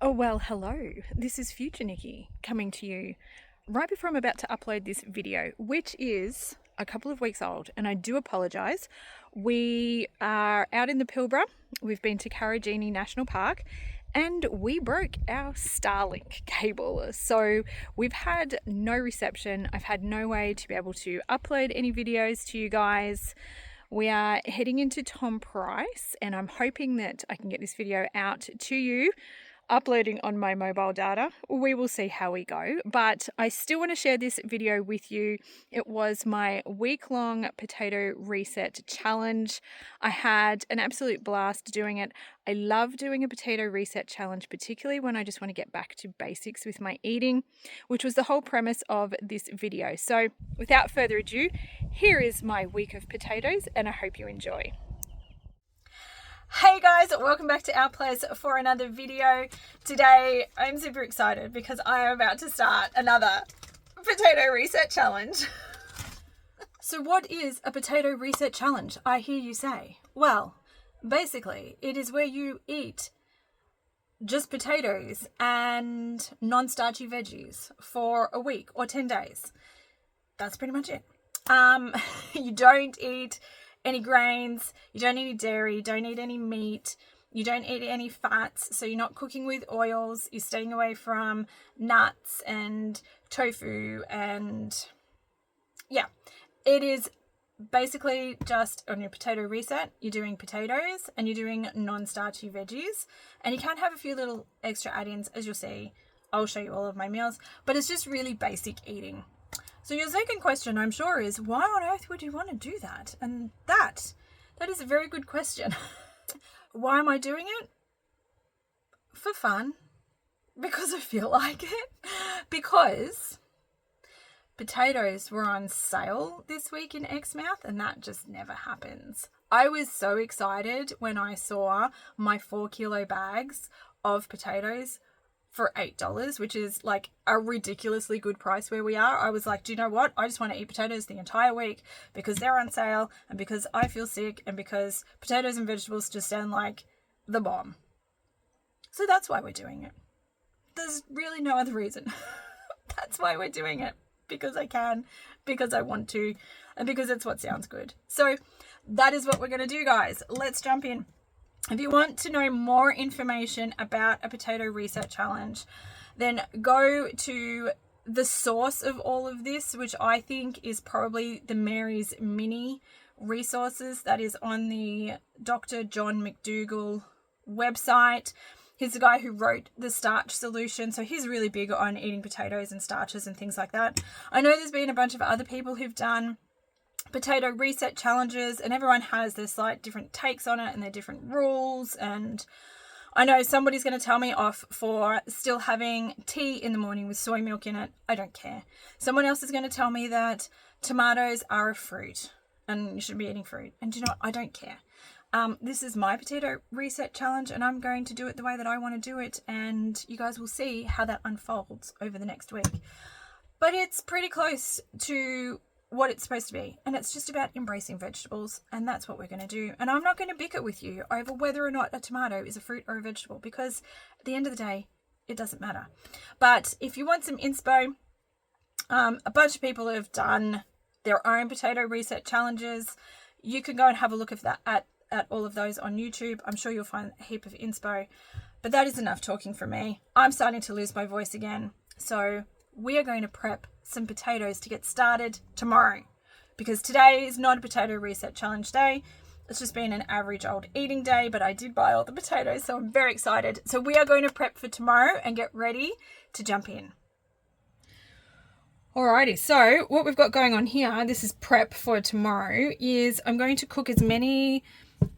Oh, well, hello. This is Future Nikki coming to you right before I'm about to upload this video, which is a couple of weeks old, and I do apologise. We are out in the Pilbara. We've been to Karijini National Park and we broke our Starlink cable. So we've had no reception. I've had no way to be able to upload any videos to you guys. We are heading into Tom Price and I'm hoping that I can get this video out to you uploading on my mobile data. We will see how we go, but I still want to share this video with you. It was my week-long potato reset challenge. I had an absolute blast doing it. I love doing a potato reset challenge, particularly when I just want to get back to basics with my eating, which was the whole premise of this video. So without further ado, here is my week of potatoes and I hope you enjoy. Hey guys, welcome back to our place for another video. Today I'm super excited because I am about to start another potato reset challenge. So what is a potato reset challenge, I hear you say? Well, basically it is where you eat just potatoes and non-starchy veggies for a week or 10 days. That's pretty much it. You don't eat any grains, you don't eat any dairy, you don't eat any meat, you don't eat any fats, so you're not cooking with oils, you're staying away from nuts and tofu, and yeah, it is basically just on your potato reset. You're doing potatoes and you're doing non-starchy veggies, and you can have a few little extra add-ins, as you'll see. I'll show you all of my meals, but it's just really basic eating. So your second question, I'm sure, is why on earth would you want to do that? And that is a very good question. Why am I doing it? For fun. Because I feel like it. Because potatoes were on sale this week in Exmouth, and that just never happens. I was so excited when I saw my 4-kilo bags of potatoes for $8, which is like a ridiculously good price where we are. I was like, do you know what? I just want to eat potatoes the entire week because they're on sale and because I feel sick and because potatoes and vegetables just sound like the bomb. So that's why we're doing it. There's really no other reason. That's why we're doing it. Because I can, because I want to, and because it's what sounds good. So that is what we're going to do, guys. Let's jump in. If you want to know more information about a potato reset challenge, then go to the source of all of this, which I think is probably the Mary's Mini resources that is on the Dr. John McDougall website. He's the guy who wrote the Starch Solution, so he's really big on eating potatoes and starches and things like that. I know there's been a bunch of other people who've done potato reset challenges, and everyone has their slight different takes on it and their different rules. And I know somebody's going to tell me off for still having tea in the morning with soy milk in it. I don't care. Someone else is going to tell me that tomatoes are a fruit and you should be eating fruit. And do you know what? I don't care. This is my potato reset challenge and I'm going to do it the way that I want to do it, and you guys will see how that unfolds over the next week. But it's pretty close to what it's supposed to be, and it's just about embracing vegetables, and that's what we're going to do. And I'm not going to bicker with you over whether or not a tomato is a fruit or a vegetable, because at the end of the day it doesn't matter. But if you want some inspo, a bunch of people have done their own potato reset challenges. You can go and have a look at all of those on YouTube. I'm sure you'll find a heap of inspo, but that is enough talking from me. I'm starting to lose my voice again, so we are going to prep some potatoes to get started tomorrow, because today is not a potato reset challenge day. It's just been an average old eating day, but I did buy all the potatoes, so I'm very excited. So we are going to prep for tomorrow and get ready to jump in. Alrighty, so what we've got going on here, this is prep for tomorrow, is I'm going to cook as many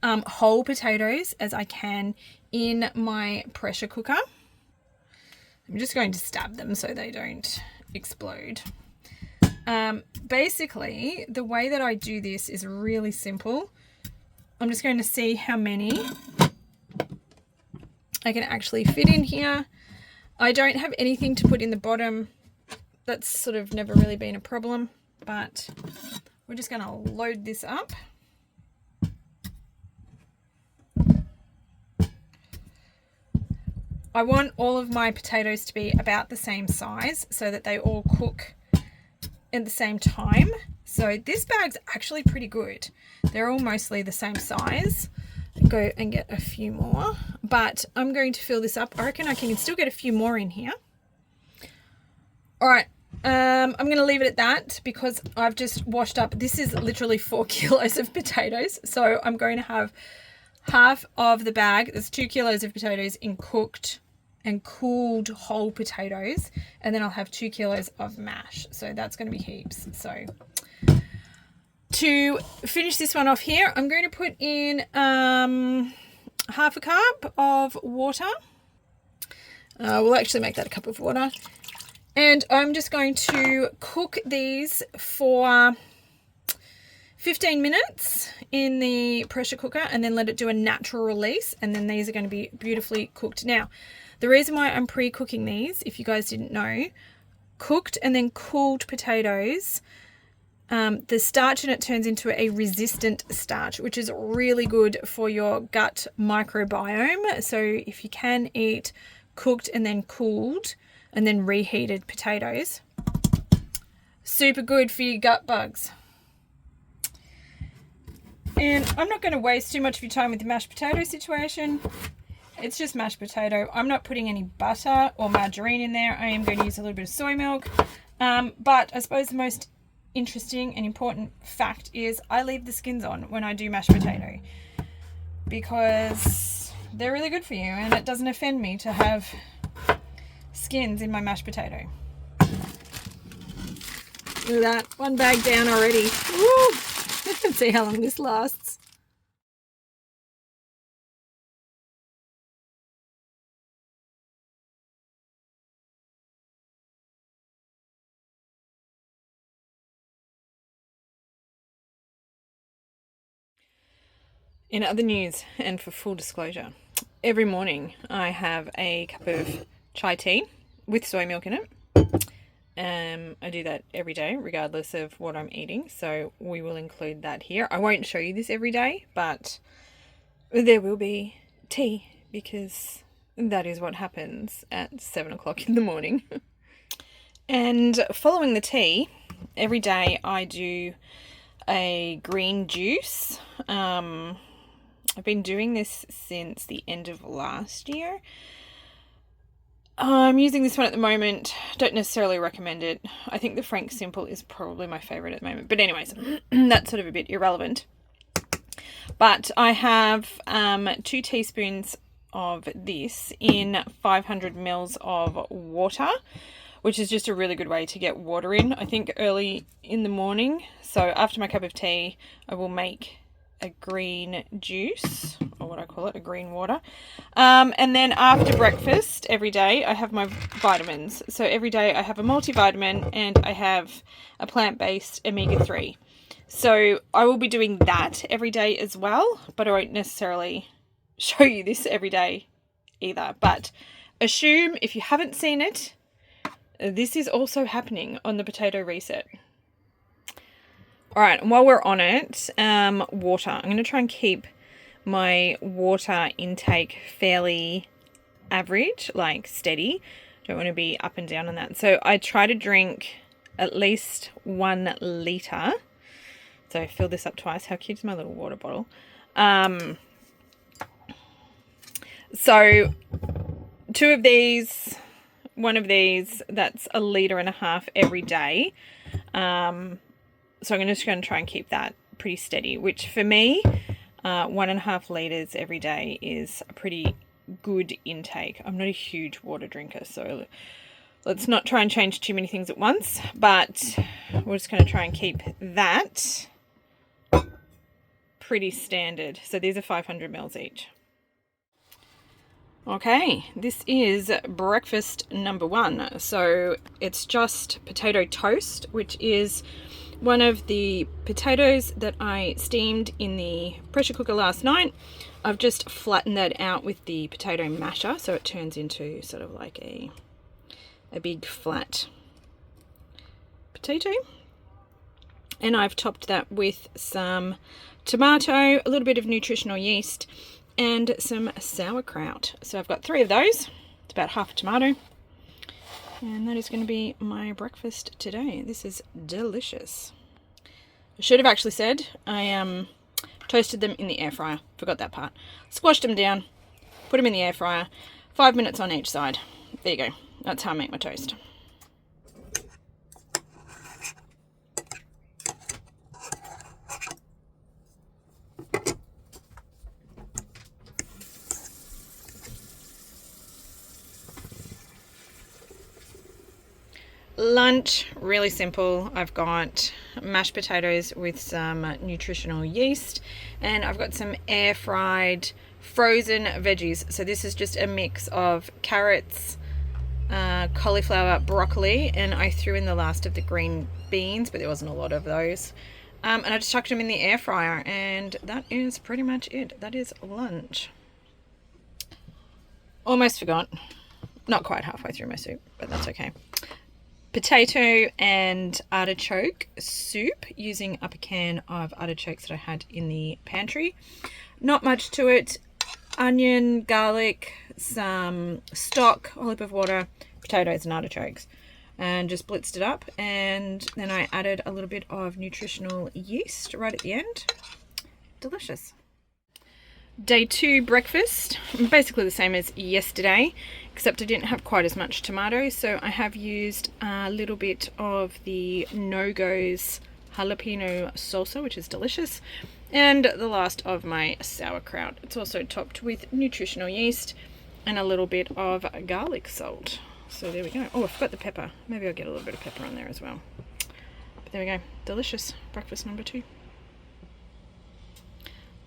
whole potatoes as I can in my pressure cooker. I'm just going to stab them so they don't explode. Basically, the way that I do this is really simple. I'm just going to see how many I can actually fit in here. I don't have anything to put in the bottom. That's sort of never really been a problem, but we're just going to load this up. I want all of my potatoes to be about the same size so that they all cook at the same time. So this bag's actually pretty good. They're all mostly the same size. Go and get a few more, but I'm going to fill this up. I reckon I can still get a few more in here. All right, I'm going to leave it at that because I've just washed up. This is literally 4 kilos of potatoes. So I'm going to have half of the bag. There's 2 kilos of potatoes in cooked and cooled whole potatoes. And then I'll have 2 kilos of mash. So that's going to be heaps. So to finish this one off here, I'm going to put in half a cup of water. We'll actually make that a cup of water. And I'm just going to cook these for 15 minutes in the pressure cooker and then let it do a natural release. And then these are going to be beautifully cooked. Now, the reason why I'm pre-cooking these, if you guys didn't know, cooked and then cooled potatoes, the starch in it turns into a resistant starch, which is really good for your gut microbiome. So if you can eat cooked and then cooled and then reheated potatoes, super good for your gut bugs. And I'm not going to waste too much of your time with the mashed potato situation. It's just mashed potato. I'm not putting any butter or margarine in there. I am going to use a little bit of soy milk. But I suppose the most interesting and important fact is I leave the skins on when I do mashed potato because they're really good for you and it doesn't offend me to have skins in my mashed potato. Look at that, one bag down already. Woo! Let's see how long this lasts. In other news, and for full disclosure, every morning I have a cup of chai tea with soy milk in it. I do that every day, regardless of what I'm eating. So we will include that here. I won't show you this every day, but there will be tea because that is what happens at 7 o'clock in the morning. And following the tea, every day I do a green juice. I've been doing this since the end of last year. I'm using this one at the moment. Don't necessarily recommend it. I think the Frank Simple is probably my favorite at the moment. But anyways, that's sort of a bit irrelevant. But I have 2 teaspoons of this in 500 mils of water, which is just a really good way to get water in, I think, early in the morning. So after my cup of tea, I will make a green juice, or what I call it, a green water. And then after breakfast every day, I have my vitamins. So every day I have a multivitamin and I have a plant-based omega-3. So I will be doing that every day as well, but I won't necessarily show you this every day either. But assume if you haven't seen it, this is also happening on the potato reset. All right, and while we're on it, water. I'm going to try and keep my water intake fairly average, like steady. Don't want to be up and down on that. So I try to drink at least 1 litre. So I fill this up twice. How cute is my little water bottle? So 2 of these, 1 of these, that's 1.5 litres every day. So I'm just going to try and keep that pretty steady, which for me, 1.5 litres every day is a pretty good intake. I'm not a huge water drinker, so let's not try and change too many things at once, but we're just going to try and keep that pretty standard. So these are 500 mils each. Okay, this is breakfast number 1. So it's just potato toast, which is one of the potatoes that I steamed in the pressure cooker last night. I've just flattened that out with the potato masher, so it turns into sort of like a big flat potato. And I've topped that with some tomato, a little bit of nutritional yeast, and some sauerkraut. So I've got 3 of those, It's about half a tomato. And that is going to be my breakfast today. This is delicious. I should have actually said I toasted them in the air fryer. Forgot that part. Squashed them down, put them in the air fryer, 5 minutes on each side. There you go. That's how I make my toast. Lunch, really simple. I've got mashed potatoes with some nutritional yeast, and I've got some air fried frozen veggies. So this is just a mix of carrots, cauliflower, broccoli, and I threw in the last of the green beans, but there wasn't a lot of those. And I just chucked them in the air fryer, and that is pretty much it. That is lunch. Almost forgot. Not quite halfway through my soup, but that's okay. Potato and artichoke soup using up a can of artichokes that I had in the pantry. Not much to it. Onion, garlic, some stock, a whole heap of water, potatoes and artichokes, and just blitzed it up. And then I added a little bit of nutritional yeast right at the end. Delicious. Day 2 breakfast, basically the same as yesterday, except I didn't have quite as much tomato, so I have used a little bit of the No-Go's jalapeno salsa, which is delicious, and the last of my sauerkraut. It's also topped with nutritional yeast and a little bit of garlic salt. So there we go. Oh, I forgot the pepper. Maybe I'll get a little bit of pepper on there as well. But there we go. Delicious. Breakfast number 2.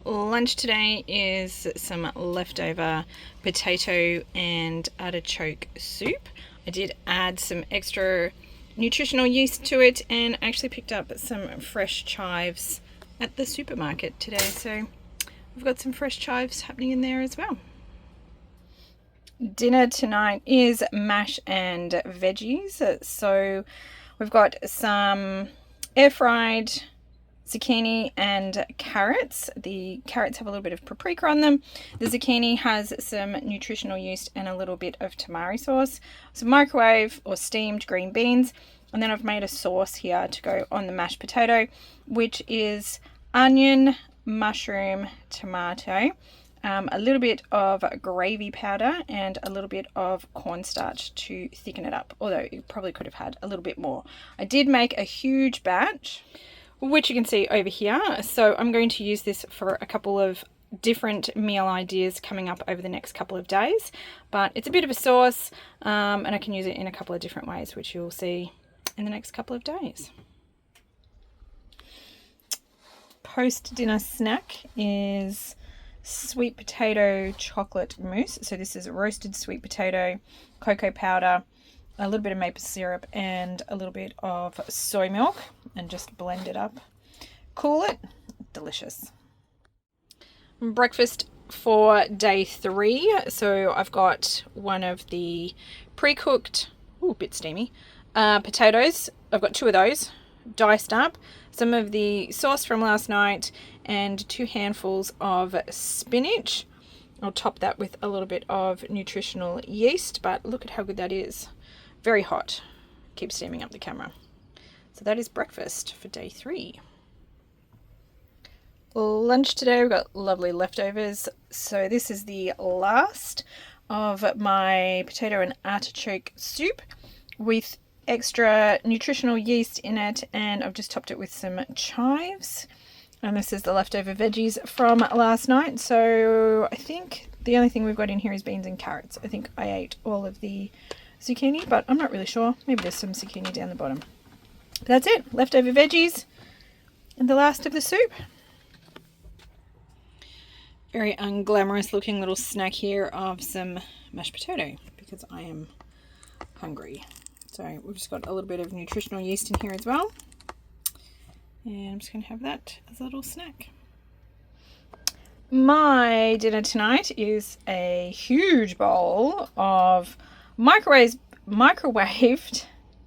Lunch today is some leftover potato and artichoke soup. I did add some extra nutritional yeast to it, and actually picked up some fresh chives at the supermarket today, so we've got some fresh chives happening in there as well. Dinner tonight is mash and veggies. So we've got some air fried zucchini and carrots. The carrots have a little bit of paprika on them. The zucchini has some nutritional yeast and a little bit of tamari sauce. Some microwave or steamed green beans. And then I've made a sauce here to go on the mashed potato, which is onion, mushroom, tomato, a little bit of gravy powder, and a little bit of cornstarch to thicken it up. Although you probably could have had a little bit more. I did make a huge batch, which you can see over here. So I'm going to use this for a couple of different meal ideas coming up over the next couple of days. But it's a bit of a sauce, and I can use it in a couple of different ways, which you'll see in the next couple of days. Post-dinner snack is sweet potato chocolate mousse. So this is roasted sweet potato, cocoa powder, a little bit of maple syrup, and a little bit of soy milk, and just blend it up. Cool it. Delicious. Breakfast for day 3. So I've got one of the pre-cooked, a bit steamy, potatoes. I've got 2 of those diced up, some of the sauce from last night, and 2 handfuls of spinach. I'll top that with a little bit of nutritional yeast, but look at how good that is. Very hot. Keep steaming up the camera. So that is breakfast for day 3. Lunch today, we've got lovely leftovers. So this is the last of my potato and artichoke soup with extra nutritional yeast in it, and I've just topped it with some chives. And this is the leftover veggies from last night. So I think the only thing we've got in here is beans and carrots. I think I ate all of the zucchini, but I'm not really sure. Maybe there's some zucchini down the bottom. But that's it. Leftover veggies and the last of the soup. Very unglamorous looking little snack here of some mashed potato because I am hungry. So we've just got a little bit of nutritional yeast in here as well. And I'm just going to have that as a little snack. My dinner tonight is a huge bowl of microwaved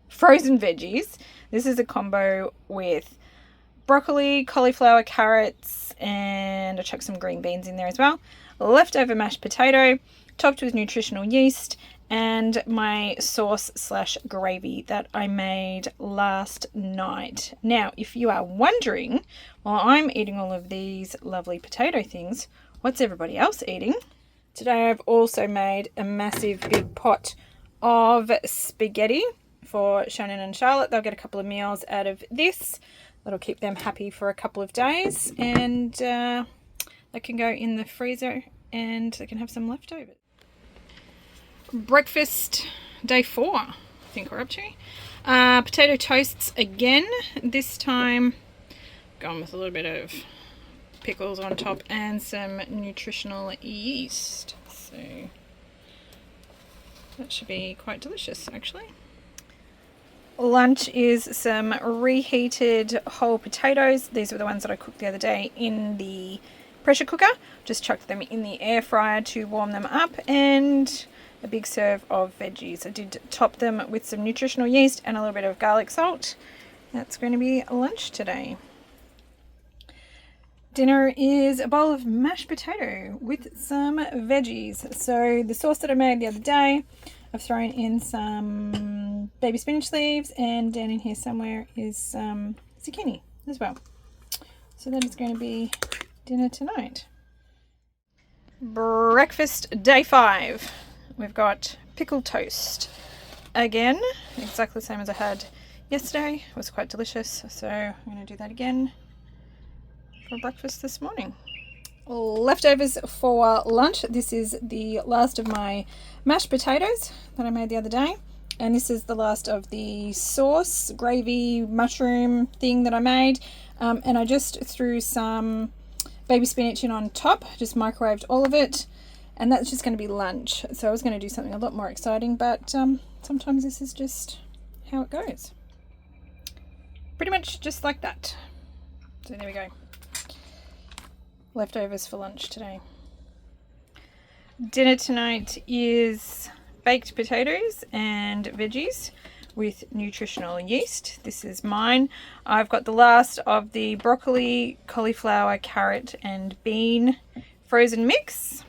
frozen veggies. This is a combo with broccoli, cauliflower, carrots, and I chucked some green beans in there as well. Leftover mashed potato, topped with nutritional yeast, and my sauce slash gravy that I made last night. Now, if you are wondering, while I'm eating all of these lovely potato things, what's everybody else eating? Today I've also made a massive big pot of spaghetti for Shannon and Charlotte. They'll get a couple of meals out of this. That'll keep them happy for a couple of days, and they can go in the freezer and they can have some leftovers. Breakfast day 4, I think we're up to. Potato toasts again. This time going with a little bit of pickles on top and some nutritional yeast. So that should be quite delicious, actually. Lunch is some reheated whole potatoes. These were the ones that I cooked the other day in the pressure cooker. Just chucked them in the air fryer to warm them up, and a big serve of veggies. I did top them with some nutritional yeast and a little bit of garlic salt. That's going to be lunch today. Dinner is a bowl of mashed potato with some veggies. So the sauce that I made the other day, I've thrown in some baby spinach leaves, and down in here somewhere is some zucchini as well. So that is going to be dinner tonight. Breakfast day 5. We've got pickled toast. Again, exactly the same as I had yesterday. It was quite delicious, so I'm going to do that again for breakfast this morning. Leftovers for lunch. This is the last of my mashed potatoes that I made the other day, and this is the last of the sauce, gravy, mushroom thing that I made, and I just threw some baby spinach in on top, just microwaved all of it, and that's just going to be lunch. So I was going to do something a lot more exciting, but sometimes this is just how it goes. Pretty much just like that. So there we go. Leftovers for lunch today. Dinner tonight is baked potatoes and veggies with nutritional yeast. This is mine. I've got the last of the broccoli, cauliflower, carrot and bean frozen mix.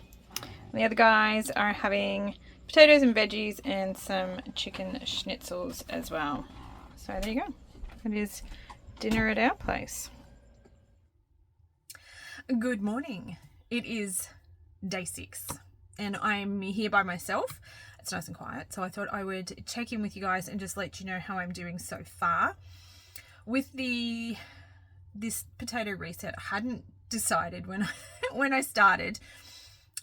The other guys are having potatoes and veggies and some chicken schnitzels as well. So there you go. It is dinner at our place. Good morning. It is day 6 and I'm here by myself. It's nice and quiet, so I thought I would check in with you guys and just let you know how I'm doing so far. With this potato reset, I hadn't decided when I started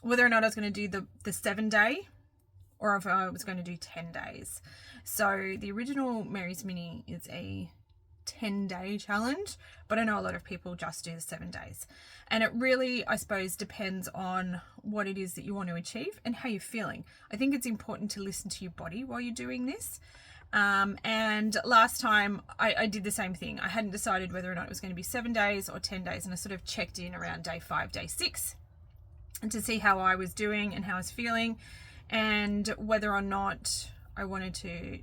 whether or not I was going to do the 7-day or if I was going to do 10 days. So the original Mary's Mini is a 10-day challenge, but I know a lot of people just do the 7 days. And it really, I suppose, depends on what it is that you want to achieve and how you're feeling. I think it's important to listen to your body while you're doing this. And last time I did the same thing. I hadn't decided whether or not it was going to be 7 days or 10 days, and I sort of checked in around day 5, day 6, and to see how I was doing and how I was feeling, and whether or not I wanted to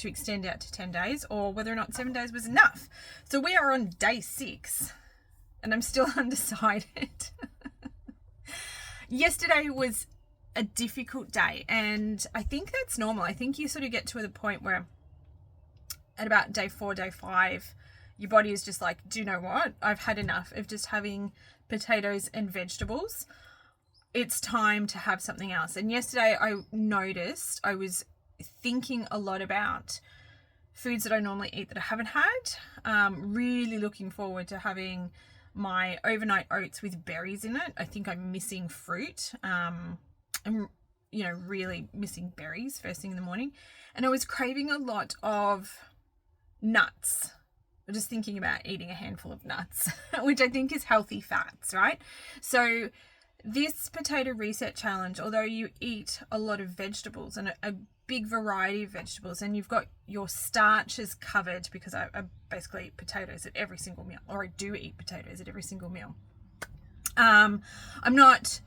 extend out to 10 days or whether or not 7 days was enough. So we are on day 6 and I'm still undecided. Yesterday was a difficult day, and I think that's normal. I think you sort of get to the point where at about day 4, day 5, your body is just like, do you know what? I've had enough of just having potatoes and vegetables. It's time to have something else. And yesterday I noticed I was thinking a lot about foods that I normally eat that I haven't had. Really looking forward to having my overnight oats with berries in it. I think I'm missing fruit. I'm really missing berries first thing in the morning. And I was craving a lot of nuts. I'm just thinking about eating a handful of nuts, which I think is healthy fats, right? So this potato reset challenge, although you eat a lot of vegetables and a big variety of vegetables, and you've got your starches covered, because I basically eat potatoes at every single meal, or I do eat potatoes at every single meal. I'm not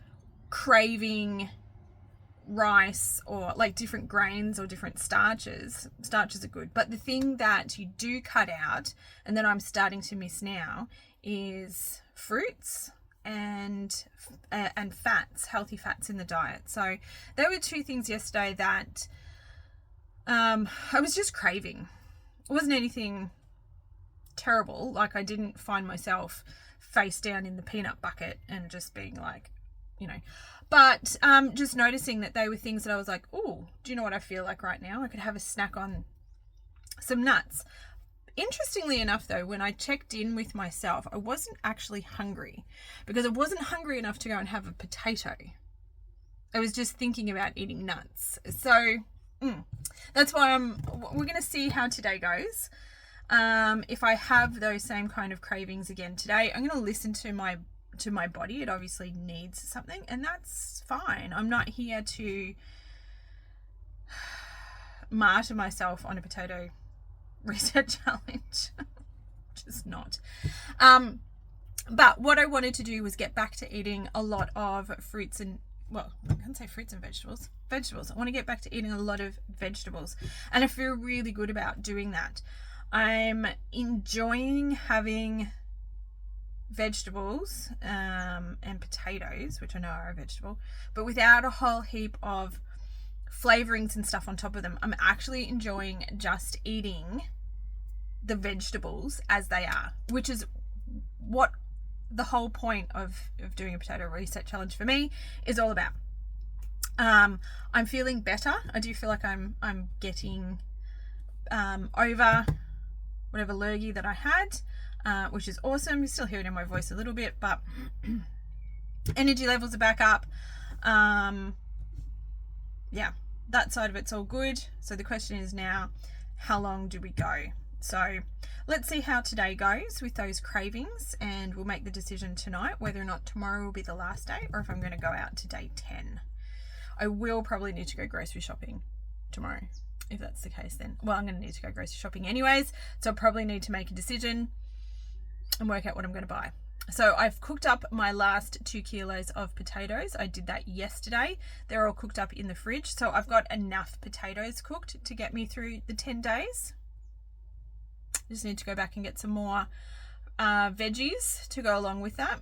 craving rice or like different grains or different starches. Starches are good, but the thing that you do cut out and that I'm starting to miss now is fruits and fats, healthy fats in the diet. So there were two things yesterday that I was just craving. It wasn't anything terrible. Like, I didn't find myself face down in the peanut bucket and just being like, you know, but just noticing that they were things that I was like, oh, do you know what I feel like right now? I could have a snack on some nuts. Interestingly enough, though, when I checked in with myself, I wasn't actually hungry, because I wasn't hungry enough to go and have a potato. I was just thinking about eating nuts. So that's why we're going to see how today goes. If I have those same kind of cravings again today, I'm going to listen to my body. It obviously needs something, and that's fine. I'm not here to martyr myself on a potato reset challenge. Just not. But what I wanted to do was get back to eating a lot of fruits and, well, I can't say fruits and vegetables. I want to get back to eating a lot of vegetables, and I feel really good about doing that. I'm enjoying having vegetables and potatoes, which I know are a vegetable, but without a whole heap of flavorings and stuff on top of them. I'm actually enjoying just eating the vegetables as they are, which is what the whole point of doing a potato reset challenge for me is all about. I'm feeling better. I do feel like I'm getting over whatever lurgy that I had, which is awesome. You still hear it in my voice a little bit, but energy levels are back up. Yeah, that side of it's all good. So the question is now, how long do we go? So let's see how today goes with those cravings, and we'll make the decision tonight whether or not tomorrow will be the last day, or if I'm going to go out to day 10. I will probably need to go grocery shopping tomorrow. If that's the case, then, well, I'm going to need to go grocery shopping anyways, so I'll probably need to make a decision and work out what I'm going to buy. So I've cooked up my last 2 kilos of potatoes. I did that yesterday. They're all cooked up in the fridge, so I've got enough potatoes cooked to get me through the 10 days. Just need to go back and get some more veggies to go along with that.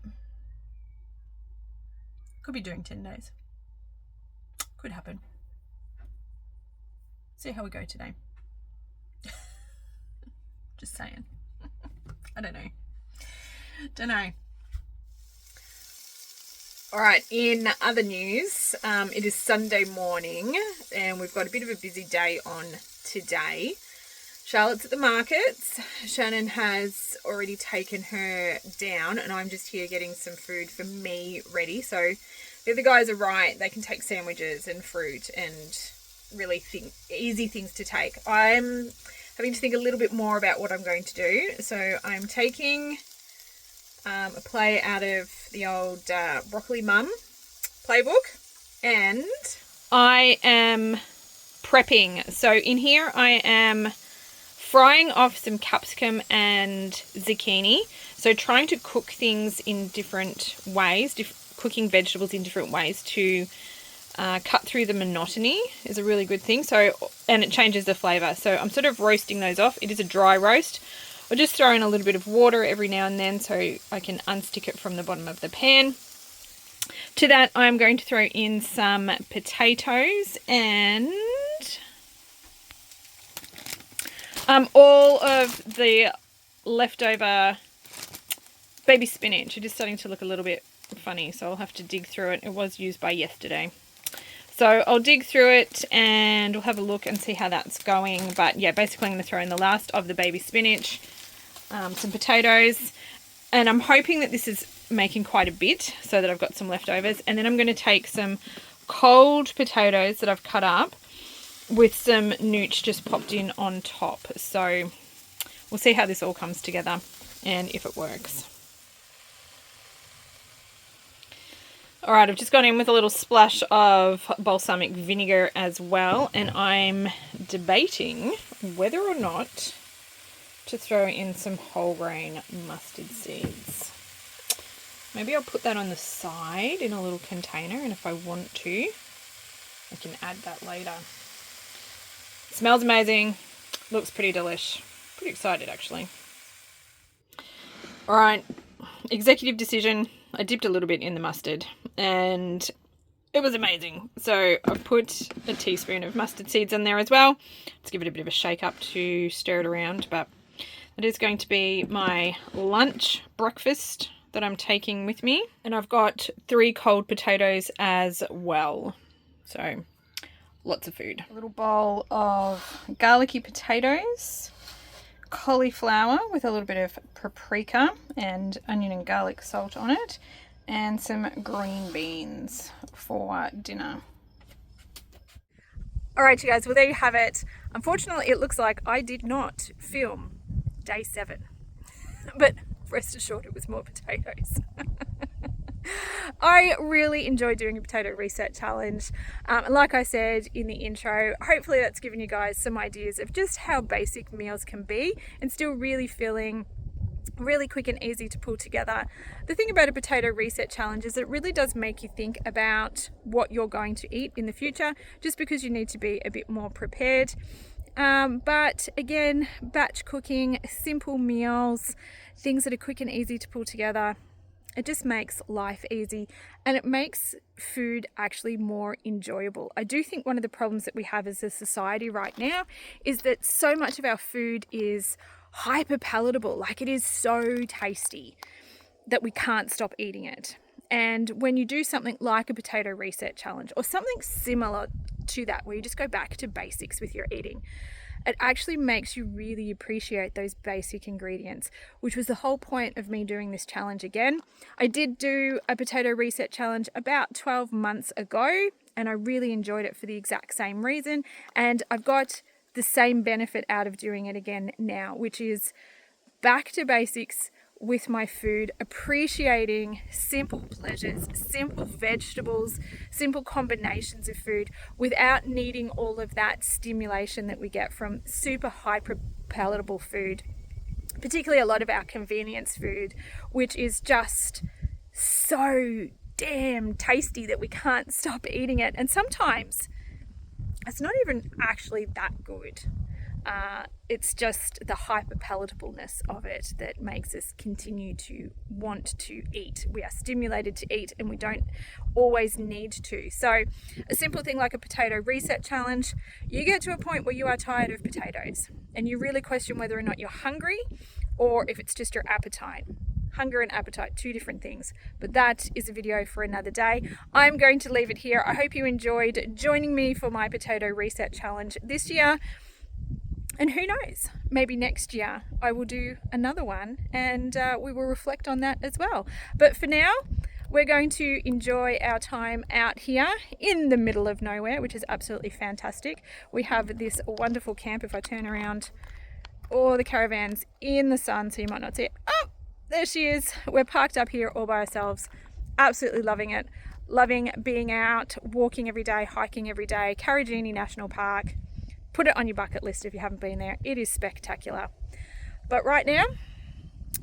Could be doing 10 days. Could happen. See how we go today. Just saying. I don't know. All right, in other news, it is Sunday morning and we've got a bit of a busy day on today. Charlotte's at the markets. Shannon has already taken her down and I'm just here getting some food for me ready. So the other guys are right. They can take sandwiches and fruit and really easy things to take. I'm having to think a little bit more about what I'm going to do. So I'm taking a play out of the old Broccoli Mum playbook, and I am prepping. So in here I am frying off some capsicum and zucchini. So trying to cook things in different ways, cooking vegetables in different ways to cut through the monotony is a really good thing. So, and it changes the flavour. So I'm sort of roasting those off. It is a dry roast. I'll just throw in a little bit of water every now and then so I can unstick it from the bottom of the pan. To that, I'm going to throw in some potatoes and all of the leftover baby spinach. It's just starting to look a little bit funny, so I'll have to dig through it. It was used by yesterday. So I'll dig through it and we'll have a look and see how that's going. But yeah, basically I'm going to throw in the last of the baby spinach, some potatoes, and I'm hoping that this is making quite a bit so that I've got some leftovers. And then I'm going to take some cold potatoes that I've cut up with some nooch just popped in on top. So we'll see how this all comes together and if it works. All right, I've just gone in with a little splash of balsamic vinegar as well, and I'm debating whether or not to throw in some whole grain mustard seeds. Maybe I'll put that on the side in a little container, and if I want to, I can add that later. It smells amazing, looks pretty delish. Pretty excited actually. All right, executive decision. I dipped a little bit in the mustard and it was amazing. So I've put a teaspoon of mustard seeds in there as well. Let's give it a bit of a shake up to stir it around. But it is going to be my lunch breakfast that I'm taking with me. And I've got 3 cold potatoes as well. So lots of food. A little bowl of garlicky potatoes, cauliflower with a little bit of paprika and onion and garlic salt on it, and some green beans for dinner. All right, you guys, well, there you have it. Unfortunately, it looks like I did not film day 7, but rest assured it was more potatoes. I really enjoyed doing a potato reset challenge. Like I said in the intro, hopefully that's given you guys some ideas of just how basic meals can be and still really feeling really quick and easy to pull together. The thing about a potato reset challenge is it really does make you think about what you're going to eat in the future, just because you need to be a bit more prepared. But again, batch cooking, simple meals, things that are quick and easy to pull together, it just makes life easy and it makes food actually more enjoyable. I do think one of the problems that we have as a society right now is that so much of our food is hyper palatable, like it is so tasty that we can't stop eating it. And when you do something like a potato reset challenge or something similar to that, where you just go back to basics with your eating, it actually makes you really appreciate those basic ingredients, which was the whole point of me doing this challenge again. I did do a potato reset challenge about 12 months ago and I really enjoyed it for the exact same reason, and I've got the same benefit out of doing it again now, which is back to basics with my food, appreciating simple pleasures, simple vegetables, simple combinations of food without needing all of that stimulation that we get from super hyper palatable food, particularly a lot of our convenience food, which is just so damn tasty that we can't stop eating it. And sometimes it's not even actually that good. It's just the hyper palatableness of it that makes us continue to want to eat. We are stimulated to eat and we don't always need to. So a simple thing like a potato reset challenge, you get to a point where you are tired of potatoes and you really question whether or not you're hungry or if it's just your appetite. Hunger and appetite, 2 different things, but that is a video for another day. I'm going to leave it here. I hope you enjoyed joining me for my potato reset challenge this year. And who knows, maybe next year I will do another one and we will reflect on that as well. But for now, we're going to enjoy our time out here in the middle of nowhere, which is absolutely fantastic. We have this wonderful camp. If I turn around, all the caravans in the sun, so you might not see it. Oh, there she is. We're parked up here all by ourselves. Absolutely loving it. Loving being out, walking every day, hiking every day. Karajini National Park. Put it on your bucket list if you haven't been there. It is spectacular. But right now,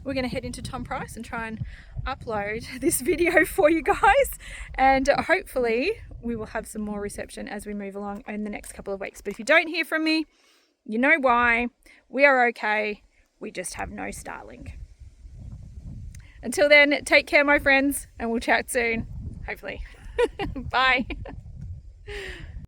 we're going to head into Tom Price and try and upload this video for you guys. And hopefully we will have some more reception as we move along in the next couple of weeks. But if you don't hear from me, you know why. We are okay. We just have no Starlink. Until then, take care, my friends, and we'll chat soon. Hopefully. Bye.